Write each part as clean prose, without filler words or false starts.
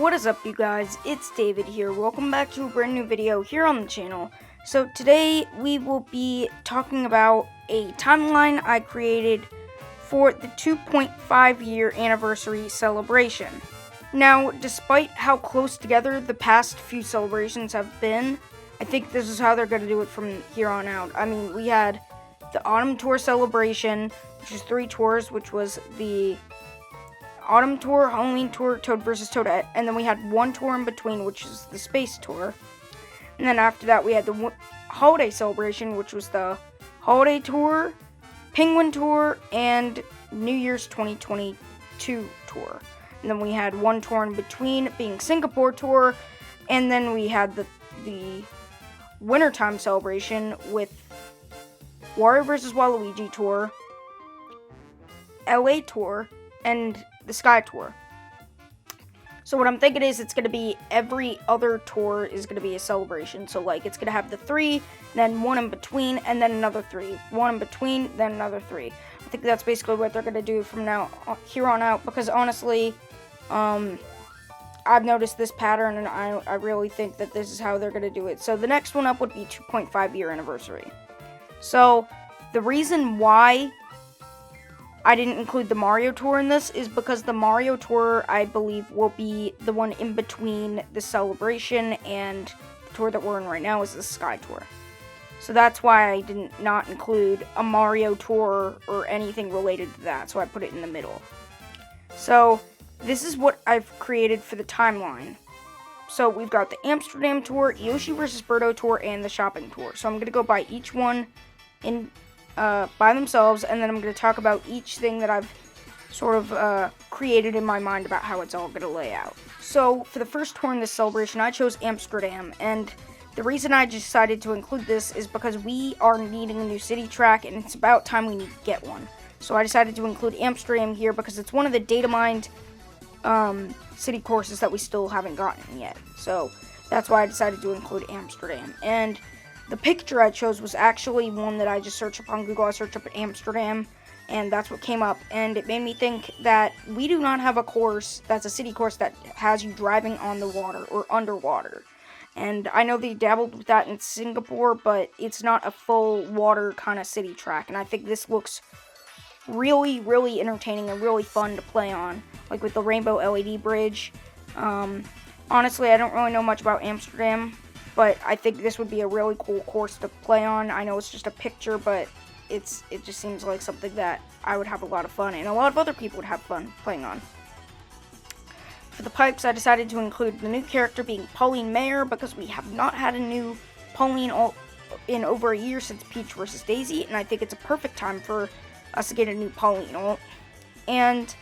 What is up, you guys? It's David here. Welcome back to a brand new video here on the channel. So today we will be talking about a timeline I created for the 2.5 year anniversary celebration. Now, despite how close together the past few celebrations have been, I think this is how they're going to do it from here on out. I mean, we had the Autumn Tour celebration, which is 3 tours, which was the Autumn Tour, Halloween Tour, Toad vs. Toadette, and then we had one tour in between, which is the Space Tour. And then after that, we had the Holiday Celebration, which was the Holiday Tour, Penguin Tour, and New Year's 2022 Tour. And then we had one tour in between, being Singapore Tour, and then we had the Wintertime Celebration with Wario vs. Waluigi Tour, LA Tour, and the Sky Tour. So what I'm thinking is it's going to be every other tour is going to be a celebration. So like it's going to have the 3, then one in between, and then another 3. One in between, then another 3. I think that's basically what they're going to do from here on out, because honestly, I've noticed this pattern and I really think that this is how they're going to do it. So the next one up would be 2.5 year anniversary. So the reason why I didn't include the Mario Tour in this is because the Mario Tour, I believe, will be the one in between the celebration, and the tour that we're in right now is the Sky Tour. So that's why I did not include a Mario Tour or anything related to that, so I put it in the middle. So this is what I've created for the timeline. So we've got the Amsterdam Tour, Yoshi vs. Birdo Tour, and the Shopping Tour. So I'm going to go by each one by themselves, and then I'm going to talk about each thing that I've sort of created in my mind about how it's all going to lay out. So for the first tour in this celebration, I chose Amsterdam, and the reason I decided to include this is because we are needing a new city track, and it's about time we need to get one. So I decided to include Amsterdam here because it's one of the data mined city courses that we still haven't gotten yet. So that's why I decided to include Amsterdam. And the picture I chose was actually one that I just searched up on Google. I searched up Amsterdam, and that's what came up. And it made me think that we do not have a course that's a city course that has you driving on the water or underwater. And I know they dabbled with that in Singapore, but it's not a full water kind of city track. And I think this looks really, really entertaining and really fun to play on, like with the rainbow LED bridge. Honestly, I don't really know much about Amsterdam, but I think this would be a really cool course to play on. I know it's just a picture, but it just seems like something that I would have a lot of fun, and a lot of other people would have fun playing on. For the pipes, I decided to include the new character being Pauline Mayer, because we have not had a new Pauline in over a year since Peach vs. Daisy, and I think it's a perfect time for us to get a new Pauline. And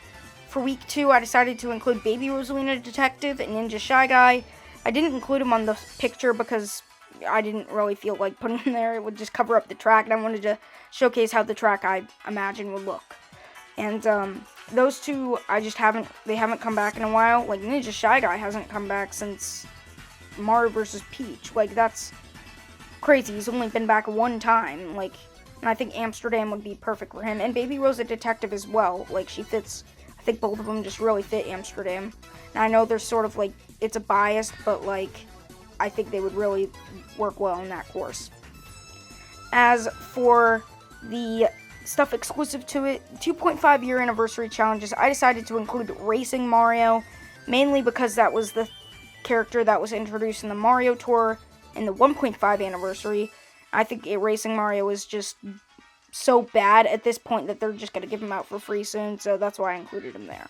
for week 2, I decided to include Baby Rosalina Detective and Ninja Shy Guy. I didn't include him on the picture because I didn't really feel like putting him there. It would just cover up the track, and I wanted to showcase how the track I imagine would look. And those two, they haven't come back in a while. Like, Ninja Shy Guy hasn't come back since Mario vs. Peach. Like, that's crazy. He's only been back one time. Like, and I think Amsterdam would be perfect for him. And Baby Rosa Detective as well. Like, she fits, I think both of them just really fit Amsterdam. And I know there's sort of like, it's a bias, but like, I think they would really work well in that course. As for the stuff exclusive to it, 2.5 year anniversary challenges, I decided to include Racing Mario, mainly because that was the character that was introduced in the Mario Tour in the 1.5 anniversary. I think Racing Mario is just so bad at this point that they're just going to give him out for free soon, so that's why I included him there.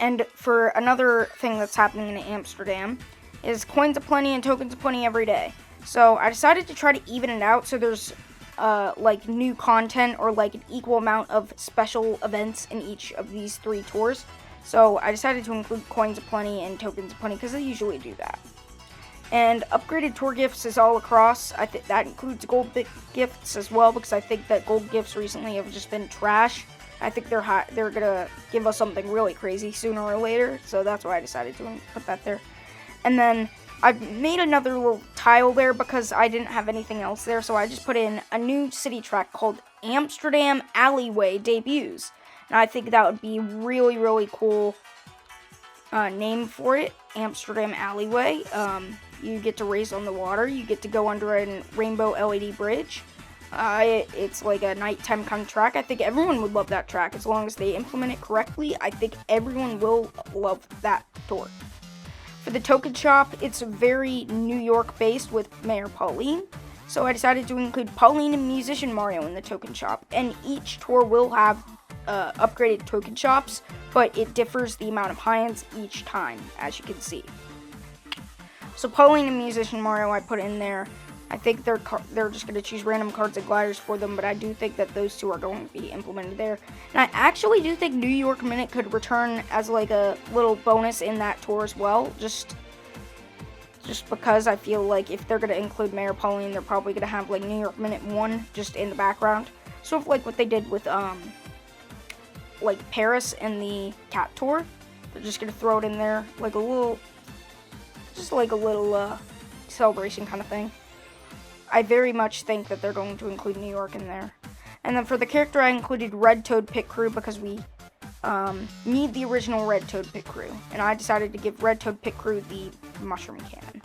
And for another thing that's happening in Amsterdam is coins aplenty and tokens aplenty every day. So I decided to try to even it out so there's like new content or like an equal amount of special events in each of these 3 tours. So I decided to include coins aplenty and tokens aplenty because they usually do that. And upgraded tour gifts is all across. I think that includes gold gifts as well, because I think that gold gifts recently have just been trash. I think they're gonna give us something really crazy sooner or later, so that's why I decided to put that there. And then I made another little tile there because I didn't have anything else there, so I just put in a new city track called Amsterdam Alleyway Debuts. And I think that would be really, really cool name for it, Amsterdam Alleyway. You get to race on the water. You get to go under a rainbow LED bridge. It's like a nighttime kind of track. I think everyone would love that track as long as they implement it correctly. I think everyone will love that tour. For the token shop, it's very New York based with Mayor Pauline. So I decided to include Pauline and Musician Mario in the token shop. And each tour will have upgraded token shops, but it differs the amount of high-ends each time, as you can see. So Pauline and Musician Mario I put in there. I think they're just going to choose random cards and gliders for them, but I do think that those two are going to be implemented there. And I actually do think New York Minute could return as like a little bonus in that tour as well, just because I feel like if they're going to include Mayor Pauline, they're probably going to have like New York Minute 1 just in the background. Sort of like what they did with like Paris and the Cat Tour. They're just going to throw it in there like a little, celebration kind of thing. I very much think that they're going to include New York in there. And then for the character, I included Red Toad Pit Crew because we need the original Red Toad Pit Crew. And I decided to give Red Toad Pit Crew the Mushroom Cannon.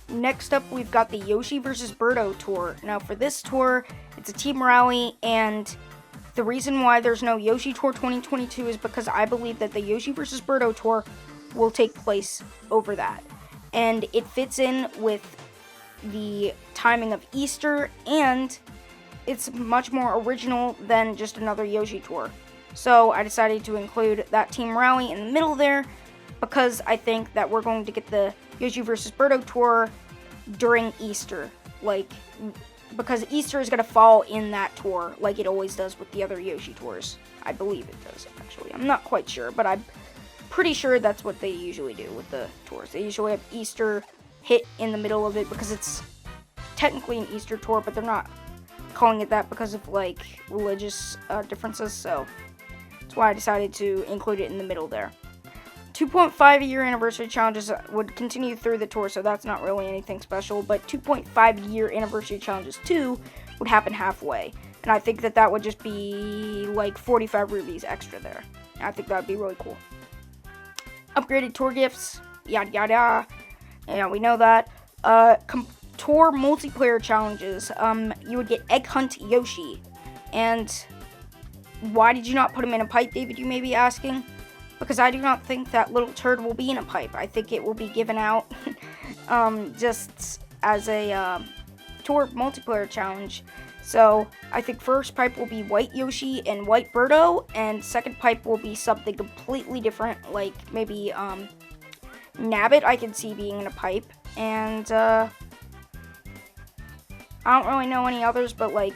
Next up, we've got the Yoshi vs. Birdo tour. Now for this tour, it's a team rally, and the reason why there's no Yoshi Tour 2022 is because I believe that the Yoshi vs. Birdo tour will take place over that. And it fits in with the timing of Easter, and it's much more original than just another Yoshi tour. So I decided to include that team rally in the middle there because I think that we're going to get the Yoshi vs. Birdo tour during Easter. Because Easter is going to fall in that tour like it always does with the other Yoshi tours. I believe it does, actually. I'm not quite sure, but I'm pretty sure that's what they usually do with the tours. They usually have Easter hit in the middle of it because it's technically an Easter tour, but they're not calling it that because of like religious differences, so that's why I decided to include it in the middle there. 2.5 year anniversary challenges would continue through the tour, so that's not really anything special, but 2.5 year anniversary challenges 2 would happen halfway, and I think that would just be like 45 rubies extra there. I think that would be really cool. Upgraded tour gifts, yada yada. Yeah, we know that. Tour multiplayer challenges. You would get Egg Hunt Yoshi. And why did you not put him in a pipe, David, you may be asking? Because I do not think that little turd will be in a pipe. I think it will be given out just as a tour multiplayer challenge. So I think first pipe will be White Yoshi and White Birdo, and second pipe will be something completely different, like maybe Nabbit I can see being in a pipe, and I don't really know any others, but like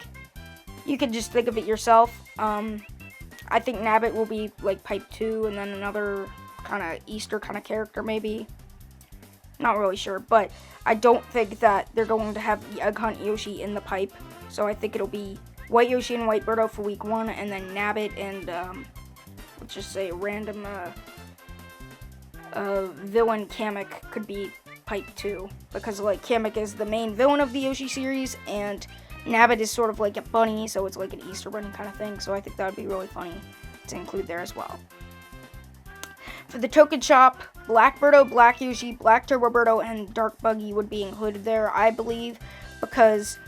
you could just think of it yourself. I think Nabbit will be like pipe 2, and then another kind of Easter kind of character maybe. Not really sure, but I don't think that they're going to have the Egg Hunt Yoshi in the pipe. So I think it'll be White Yoshi and White Birdo for week 1, and then Nabbit and let's just say a random villain Kamek could be pipe 2, because like Kamek is the main villain of the Yoshi series, and Nabbit is sort of like a bunny, so it's like an Easter bunny kind of thing. So I think that would be really funny to include there as well. For the token shop, Black Birdo, Black Yoshi, Black Turbo Birdo, and Dark Buggy would be included there, I believe, because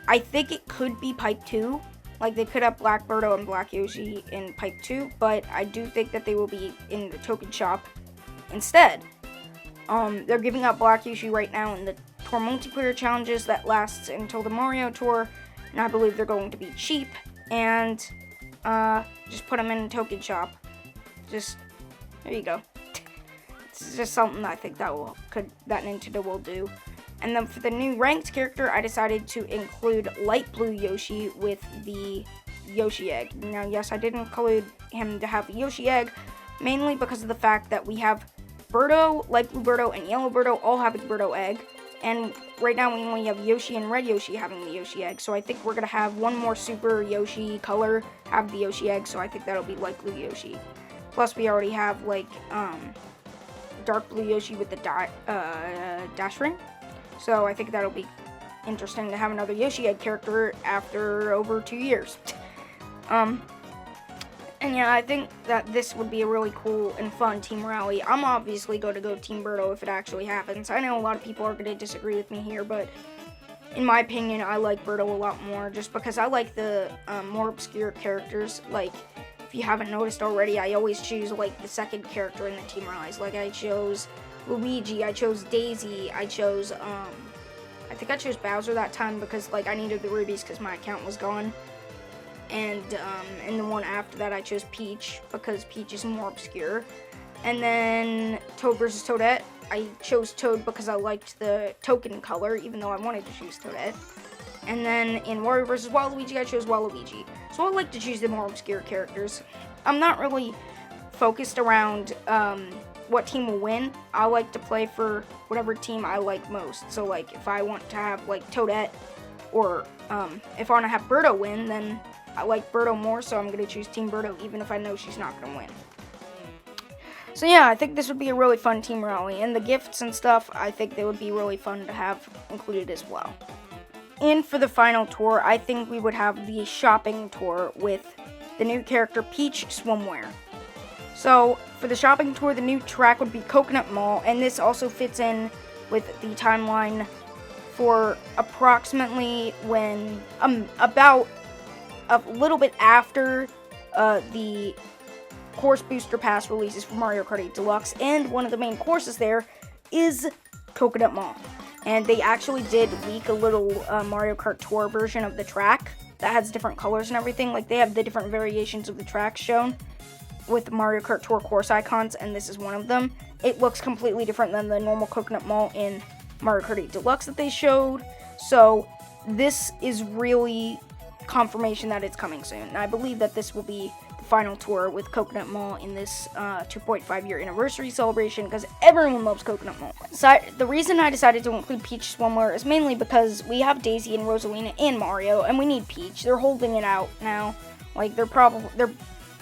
I think it could be pipe 2. Like, they could have Black Birdo and Black Yoshi in pipe 2, but I do think that they will be in the token shop instead. They're giving out Black Yoshi right now in the tour multiplayer challenges that lasts until the Mario tour, and I believe they're going to be cheap, and just put them in the token shop. Just, there you go. It's just something I think that Nintendo will do. And then for the new ranked character, I decided to include Light Blue Yoshi with the Yoshi Egg. Now, yes, I did include him to have the Yoshi Egg, mainly because of the fact that we have Birdo, Light Blue Birdo, and Yellow Birdo all having Birdo Egg. And right now we only have Yoshi and Red Yoshi having the Yoshi Egg. So I think we're going to have one more Super Yoshi color have the Yoshi Egg. So I think that'll be Light Blue Yoshi. Plus we already have like Dark Blue Yoshi with the dash ring. So I think that'll be interesting to have another Yoshi Egg character after over 2 years. And yeah, I think that this would be a really cool and fun team rally. I'm obviously going to go Team Birdo if it actually happens. I know a lot of people are going to disagree with me here, but in my opinion, I like Birdo a lot more just because I like the more obscure characters. Like, if you haven't noticed already, I always choose like the second character in the team rallies. Like, I chose Luigi, I chose Daisy, I chose, I think I chose Bowser that time because like I needed the rubies because my account was gone. And in the one after that, I chose Peach because Peach is more obscure. And then Toad versus Toadette, I chose Toad because I liked the token color, even though I wanted to choose Toadette. And then in Wario vs. Waluigi, I chose Waluigi. So I like to choose the more obscure characters. I'm not really focused around what team will win. I like to play for whatever team I like most. So like if I want to have like Toadette, or if I want to have Birdo win, then I like Birdo more, so I'm going to choose Team Birdo even if I know she's not going to win. So yeah, I think this would be a really fun team rally, and the gifts and stuff, I think they would be really fun to have included as well. And for the final tour, I think we would have the shopping tour with the new character Peach Swimwear. So for the shopping tour, the new track would be Coconut Mall, and this also fits in with the timeline for approximately when, about a little bit after the course booster pass releases for Mario Kart 8 Deluxe, and one of the main courses there is Coconut Mall. And they actually did leak a little Mario Kart Tour version of the track that has different colors and everything. Like, they have the different variations of the track shown with Mario Kart Tour course icons, and this is one of them. It looks completely different than the normal Coconut Mall in Mario Kart 8 Deluxe that they showed. So this is really confirmation that it's coming soon. And I believe that this will be the final tour with Coconut Mall in this 2.5 year anniversary celebration, because everyone loves Coconut Mall. So the reason I decided to include Peach Swimwear is mainly because we have Daisy and Rosalina and Mario, and we need Peach. They're holding it out now. Like, they're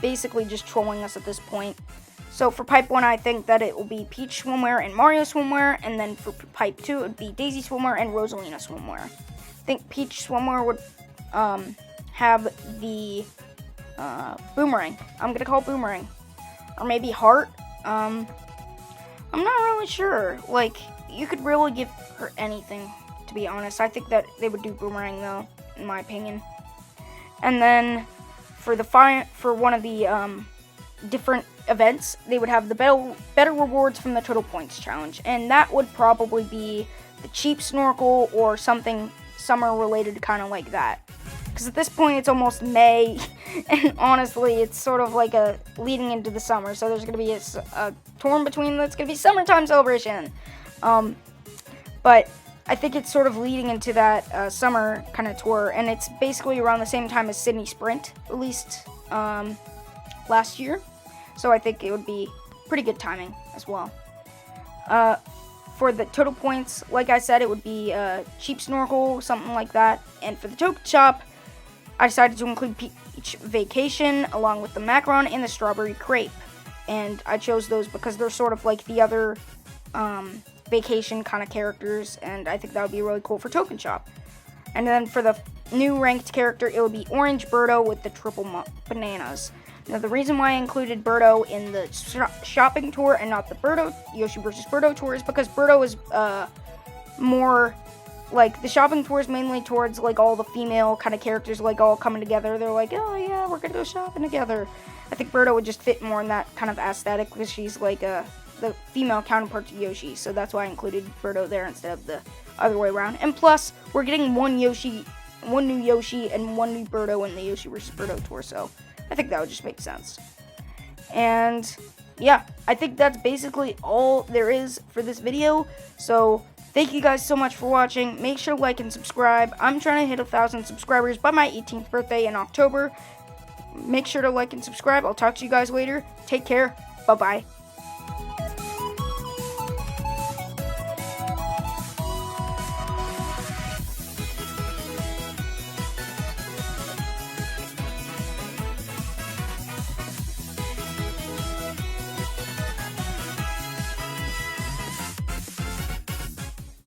basically just trolling us at this point. So for Pipe 1, I think that it will be Peach Swimwear and Mario Swimwear, and then for Pipe 2, it would be Daisy Swimwear and Rosalina Swimwear. I think Peach Swimwear would have the Boomerang. I'm gonna call Boomerang, or maybe Heart. I'm not really sure. Like, you could really give her anything, to be honest. I think that they would do Boomerang though, in my opinion. And then for one of the different events, they would have the better rewards from the Total Points Challenge, and that would probably be the cheap snorkel or something summer related, kind of like that. Because at this point, it's almost May, and honestly, it's sort of like a leading into the summer. So there's going to be a tour in between that's going to be summertime celebration. But I think it's sort of leading into that summer kind of tour, and it's basically around the same time as Sydney Sprint released last year. So I think it would be pretty good timing as well. For the total points, like I said, it would be cheap snorkel, something like that. And for the token shop, I decided to include Peach Vacation along with the macaron and the strawberry crepe. And I chose those because they're sort of like the other vacation kind of characters, and I think that would be really cool for token shop. And then for the new ranked character, it would be Orange Birdo with the triple bananas. Now, the reason why I included Birdo in the shopping tour and not the Yoshi vs. Birdo tour is because Birdo is more, like, the shopping tour is mainly towards, like, all the female kind of characters, like, all coming together. They're like, oh, yeah, we're going to go shopping together. I think Birdo would just fit more in that kind of aesthetic because she's, like, the female counterpart to Yoshi. So that's why I included Birdo there instead of the other way around. And plus, we're getting one new Yoshi, and one new Birdo in the Yoshi vs. Birdo tour, so I think that would just make sense. And yeah, I think that's basically all there is for this video. So thank you guys so much for watching. Make sure to like and subscribe. I'm trying to hit 1,000 subscribers by my 18th birthday in October. Make sure to like and subscribe. I'll talk to you guys later. Take care. Bye-bye.